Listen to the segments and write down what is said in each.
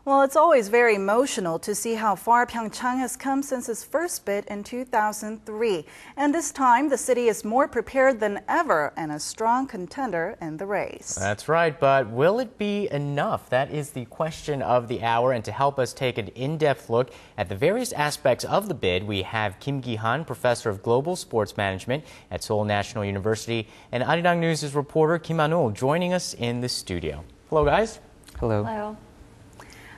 Well, it's always very emotional to see how far PyeongChang has come since its first bid in 2003. And this time, the city is more prepared than ever and a strong contender in the race. That's right, but will it be enough? That is the question of the hour. And to help us take an in-depth look at the various aspects of the bid, we have Kim Gi-han, professor of global sports management at Seoul National University, and Arirang News' reporter Kim Han-ul joining us in the studio. Hello, guys. Hello. Hello.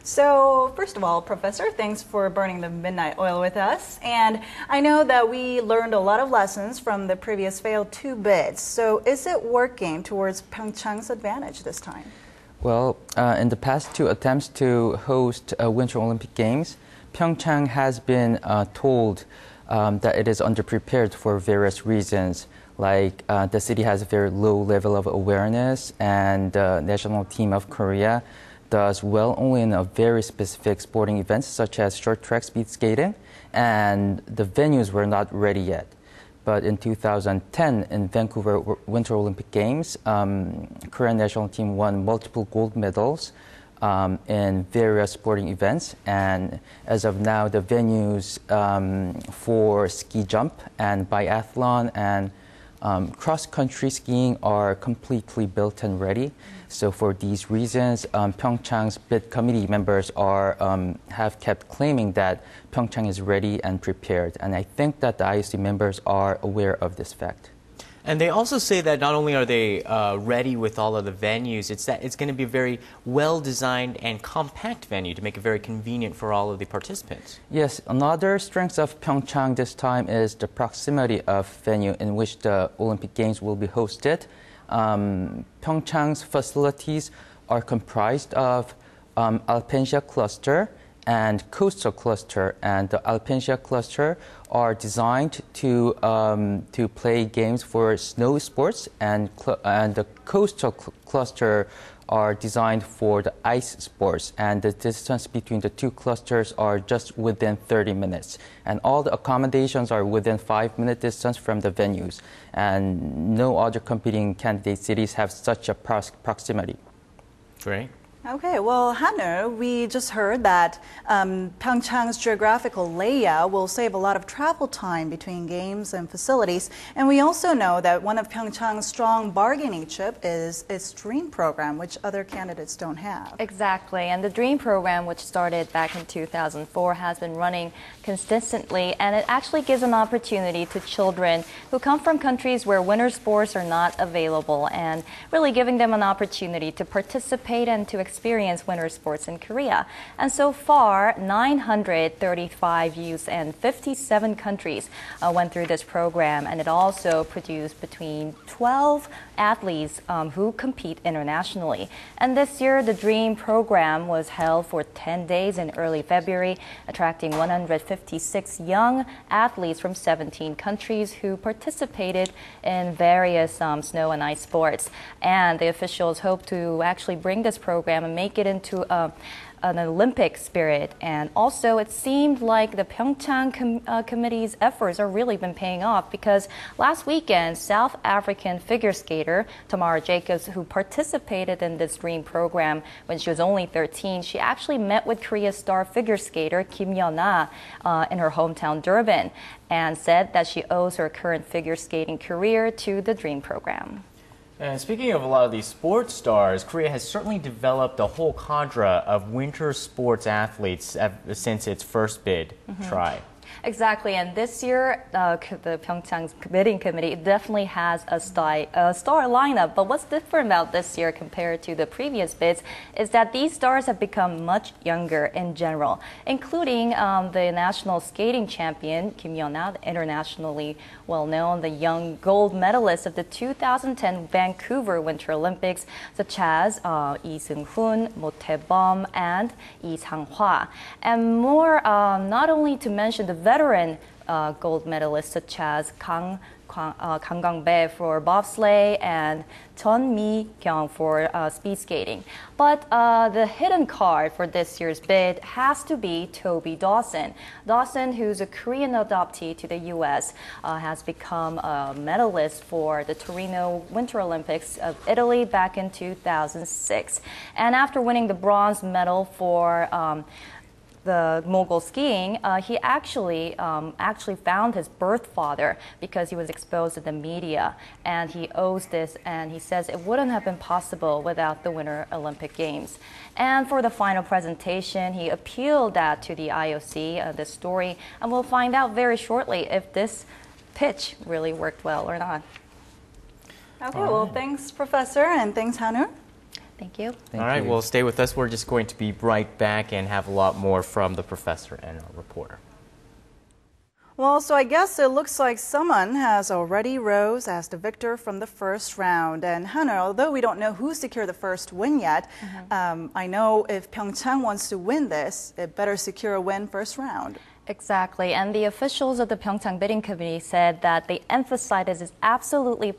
So, first of all, Professor, thanks for burning the midnight oil with us. And I know that we learned a lot of lessons from the previous failed two bids. So, is it working towards PyeongChang's advantage this time? Well, in the past two attempts to host Winter Olympic Games, PyeongChang has been told that it is underprepared for various reasons. Like the city has a very low level of awareness, and the national team of Korea does well only in a very specific sporting events such as short track speed skating, and the venues were not ready yet. But in 2010, in Vancouver Winter Olympic Games, Korean national team won multiple gold medals in various sporting events. And as of now, the venues for ski jump and biathlon and cross-country skiing are completely built and ready. So for these reasons, PyeongChang's bid committee members have kept claiming that PyeongChang is ready and prepared. And I think that the IOC members are aware of this fact. And they also say that not only are they ready with all of the venues, it's that it's going to be a very well-designed and compact venue to make it very convenient for all of the participants. Yes, another strength of PyeongChang this time is the proximity of venue in which the Olympic Games will be hosted. PyeongChang's facilities are comprised of Alpensia cluster and coastal cluster, and the Alpensia cluster are designed to play games for snow sports, and the coastal cluster are designed for the ice sports, and the distance between the two clusters are just within 30 minutes. And all the accommodations are within 5-minute distance from the venues, and no other competing candidate cities have such a proximity. Great. Okay, well, Hannah, we just heard that PyeongChang's geographical layout will save a lot of travel time between games and facilities. And we also know that one of PyeongChang's strong bargaining chip is its DREAM program, which other candidates don't have. Exactly, and the DREAM program, which started back in 2004, has been running consistently, and it actually gives an opportunity to children who come from countries where winter sports are not available, and really giving them an opportunity to participate and to experience winter sports in Korea. And so far, 935 youths and 57 countries went through this program, and it also produced between 12 athletes who compete internationally. And this year, the DREAM program was held for 10 days in early February, attracting 156 young athletes from 17 countries who participated in various snow and ice sports. And the officials hope to actually bring this program and make it into an Olympic spirit. And also, it seemed like the PyeongChang committee's efforts are really been paying off, because last weekend, South African figure skater Tamara Jacobs, who participated in this DREAM program when she was only 13, she actually met with Korea's star figure skater Kim Yeona in her hometown Durban, and said that she owes her current figure skating career to the DREAM program. And speaking of a lot of these sports stars, Korea has certainly developed a whole cadre of winter sports athletes since its first bid try. Exactly, and this year, the PyeongChang's bidding committee definitely has a star lineup. But what's different about this year compared to the previous bids is that these stars have become much younger in general, including the national skating champion, Kim Yeona, internationally well-known, the young gold medalist of the 2010 Vancouver Winter Olympics, such as Lee Seung-hoon, Mo Tae-bum, and Lee Sang-hwa. And more, not only to mention the veteran gold medalists such as Kang Kang Gang-bae for bobsleigh and Chun Mi-kyung for speed skating. But the hidden card for this year's bid has to be Toby Dawson. Dawson, who's a Korean adoptee to the U.S., has become a medalist for the Torino Winter Olympics of Italy back in 2006. And after winning the bronze medal for the mogul skiing, he actually found his birth father because he was exposed to the media, and he owes this, and he says it wouldn't have been possible without the Winter Olympic Games. And for the final presentation, he appealed that to the IOC, this story, and we'll find out very shortly if this pitch really worked well or not. Okay, well, thanks, Professor, and thanks, Hanur. Thank you. All right, well, stay with us. We're just going to be right back and have a lot more from the professor and our reporter. Well, so I guess it looks like someone has already rose as the victor from the first round. And Hanur, although we don't know who secured the first win yet, I know if PyeongChang wants to win this, it better secure a win first round. Exactly, and the officials of the PyeongChang bidding committee said that they emphasized it is absolutely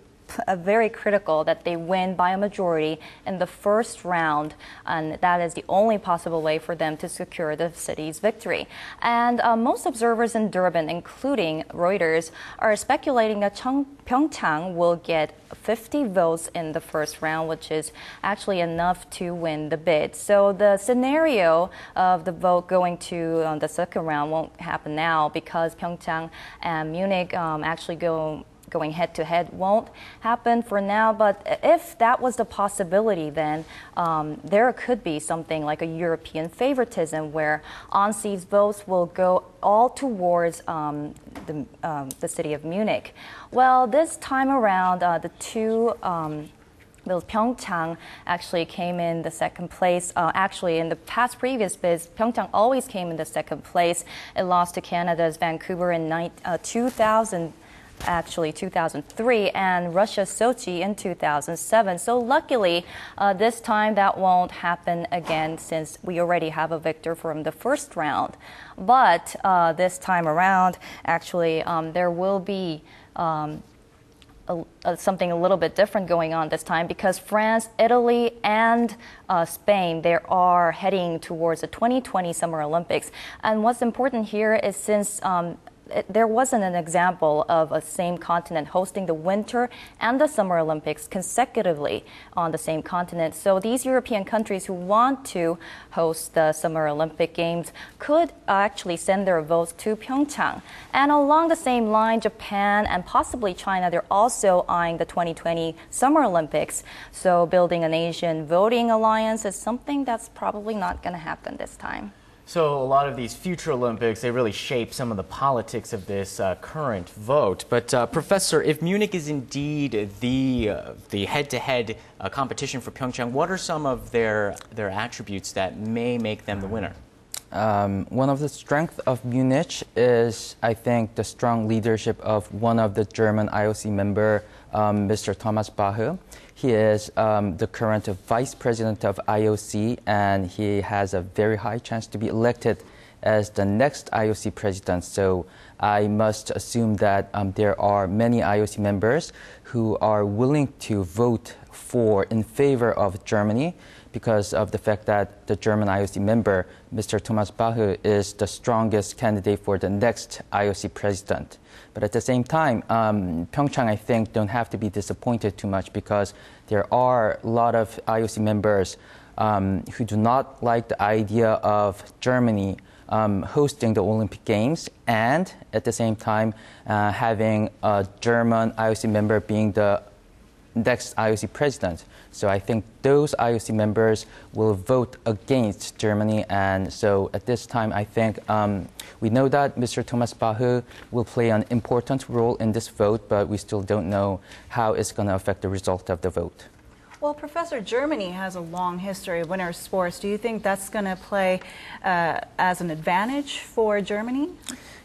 very critical that they win by a majority in the first round, and that is the only possible way for them to secure the city's victory. And most observers in Durban, including Reuters, are speculating that PyeongChang will get 50 votes in the first round, which is actually enough to win the bid. So the scenario of the vote going to the second round won't happen now because PyeongChang and Munich actually going head-to-head won't happen for now, but if that was the possibility, then there could be something like a European favoritism where on-seats votes will go all towards the city of Munich. Well, this time around, PyeongChang actually came in the second place. Actually, in the previous bids, PyeongChang always came in the second place. It lost to Canada's Vancouver in 2003, and Russia's Sochi in 2007. So luckily, this time that won't happen again since we already have a victor from the first round. But this time around, actually, there will be something a little bit different going on this time because France, Italy, and Spain, they are heading towards the 2020 Summer Olympics. And what's important here is since there wasn't an example of a same continent hosting the Winter and the Summer Olympics consecutively on the same continent. So these European countries who want to host the Summer Olympic Games could actually send their votes to PyeongChang. And along the same line, Japan and possibly China, they're also eyeing the 2020 Summer Olympics. So building an Asian voting alliance is something that's probably not going to happen this time. So a lot of these future Olympics, they really shape some of the politics of this current vote. But Professor, if Munich is indeed the head-to-head competition for PyeongChang, what are some of their attributes that may make them the winner? One of the strengths of Munich is, I think, the strong leadership of one of the German IOC member, Mr. Thomas Bach. He is the current vice president of IOC, and he has a very high chance to be elected as the next IOC president. So I must assume that there are many IOC members who are willing to vote in favor of Germany because of the fact that the German IOC member, Mr. Thomas Bach, is the strongest candidate for the next IOC president. But at the same time, PyeongChang, I think, don't have to be disappointed too much because there are a lot of IOC members who do not like the idea of Germany hosting the Olympic Games and at the same time having a German IOC member being the next IOC president. So I think those IOC members will vote against Germany. And so at this time, I think we know that Mr. Thomas Bach will play an important role in this vote, but we still don't know how it's going to affect the result of the vote. Well, Professor, Germany has a long history of winter sports. Do you think that's going to play as an advantage for Germany?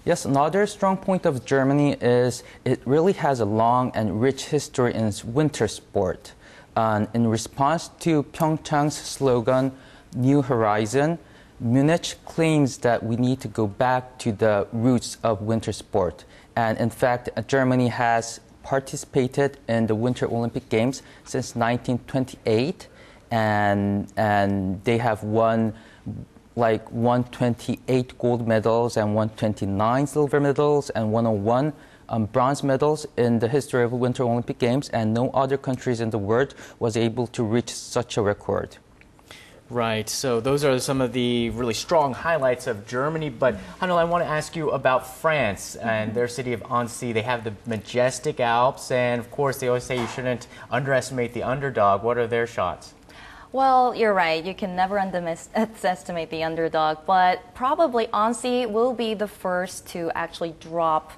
Yes, another strong point of Germany is it really has a long and rich history in its winter sport. In response to PyeongChang's slogan, New Horizon, Munich claims that we need to go back to the roots of winter sport. And in fact, Germany has participated in the Winter Olympic Games since 1928, and they have won like 128 gold medals and 129 silver medals and 101 bronze medals in the history of Winter Olympic Games, and no other countries in the world was able to reach such a record. Right, so those are some of the really strong highlights of Germany. But Hanul, I want to ask you about France and their city of Annecy. They have the majestic Alps, and of course they always say you shouldn't underestimate the underdog. What are their shots? Well, you're right. You can never underestimate the underdog, but probably Annecy will be the first to actually drop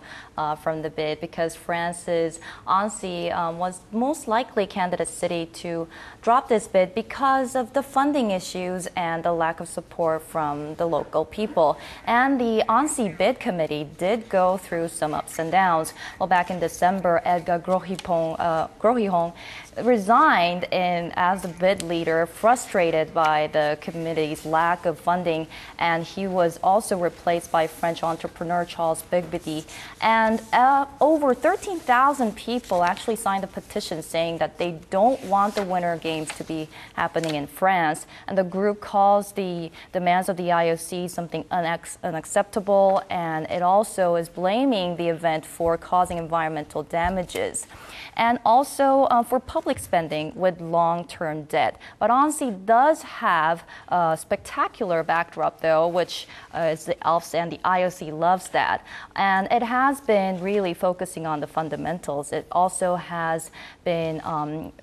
from the bid, because France's Annecy was most likely candidate city to drop this bid because of the funding issues and the lack of support from the local people. And the Annecy bid committee did go through some ups and downs. Well, back in December, Edgar Grohihong resigned as the bid leader, frustrated by the committee's lack of funding, and he was also replaced by French entrepreneur Charles Bigbidi. And over 13,000 people actually signed a petition saying that they don't want the Winter Games to be happening in France. And the group calls the demands of the IOC something unacceptable, and it also is blaming the event for causing environmental damages, and also for public spending with long-term debt. But Annecy does have a spectacular backdrop, though, which is the Alps, and the IOC loves that. And it has been really focusing on the fundamentals. It also has been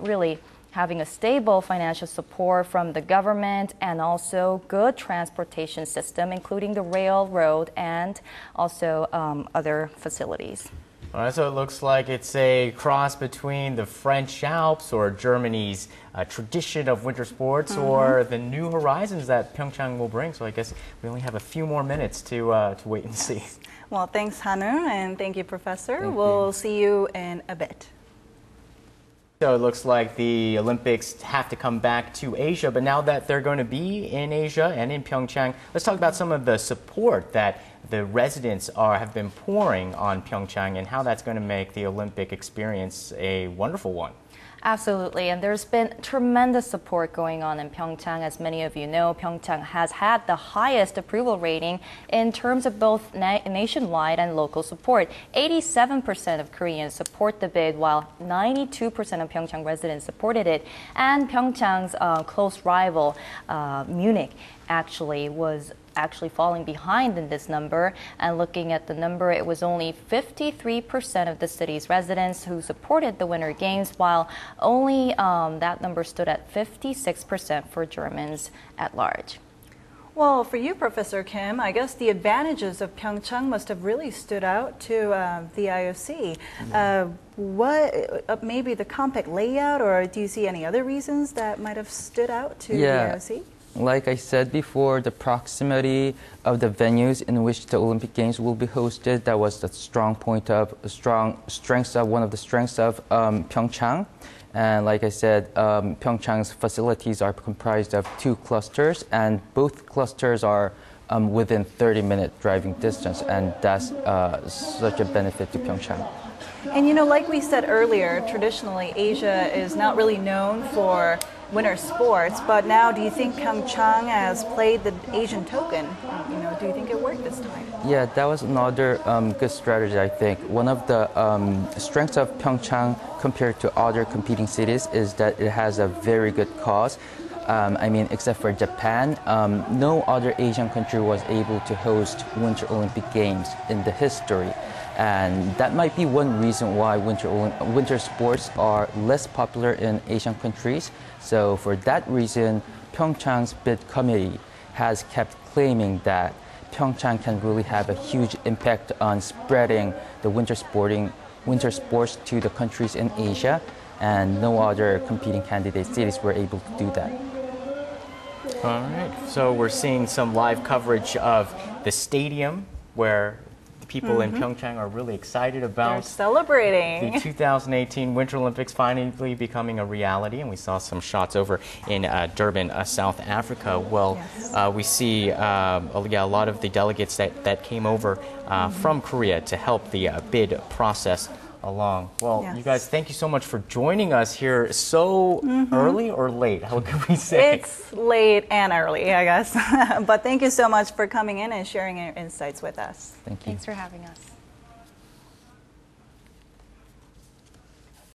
really having a stable financial support from the government, and also good transportation system, including the railroad and also other facilities. All right, so it looks like it's a cross between the French Alps or Germany's tradition of winter sports, or the new horizons that PyeongChang will bring. So I guess we only have a few more minutes to wait and see. Well, thanks, Hanu, and thank you, Professor. Thank we'll you. see you in a bit. So it looks like the Olympics have to come back to Asia, but now that they're going to be in Asia and in PyeongChang, let's talk about some of the support that the residents have been pouring on PyeongChang, and how that's going to make the Olympic experience a wonderful one. Absolutely, and there's been tremendous support going on in PyeongChang. As many of you know, PyeongChang has had the highest approval rating in terms of both nationwide and local support. 87% of Koreans support the bid, while 92% of PyeongChang residents supported it. And PyeongChang's close rival, Munich, was falling behind in this number. And looking at the number, it was only 53% of the city's residents who supported the Winter Games, while only that number stood at 56% for Germans at large. Well, for you, Professor Kim, I guess the advantages of PyeongChang must have really stood out to the IOC. What maybe the compact layout, or do you see any other reasons that might have stood out to the IOC? Like I said before, the proximity of the venues in which the Olympic Games will be hosted, that was the strength of one of the strengths of PyeongChang. And like I said, PyeongChang's facilities are comprised of 2 clusters, and both clusters are within 30-minute driving distance, and that's such a benefit to PyeongChang. And you know, like we said earlier, traditionally Asia is not really known for winter sports, but now do you think PyeongChang has played the Asian token? You know, do you think it worked this time? Yeah, that was another good strategy, I think. One of the strengths of PyeongChang compared to other competing cities is that it has a very good cause. I mean, except for Japan, no other Asian country was able to host Winter Olympic Games in the history. And that might be one reason why winter sports are less popular in Asian countries. So for that reason, PyeongChang's bid committee has kept claiming that PyeongChang can really have a huge impact on spreading the winter sports to the countries in Asia, and no other competing candidate cities were able to do that. All right, so we're seeing some live coverage of the stadium where people in PyeongChang are really excited about. They're celebrating. The 2018 Winter Olympics finally becoming a reality, and we saw some shots over in Durban, South Africa. Well, yes. We see a lot of the delegates that came over from Korea to help the bid process along. Well, Yes. you guys, thank you so much for joining us here so early or late. How can we say? It's late and early, I guess. But thank you so much for coming in and sharing your insights with us. Thank you. Thanks for having us.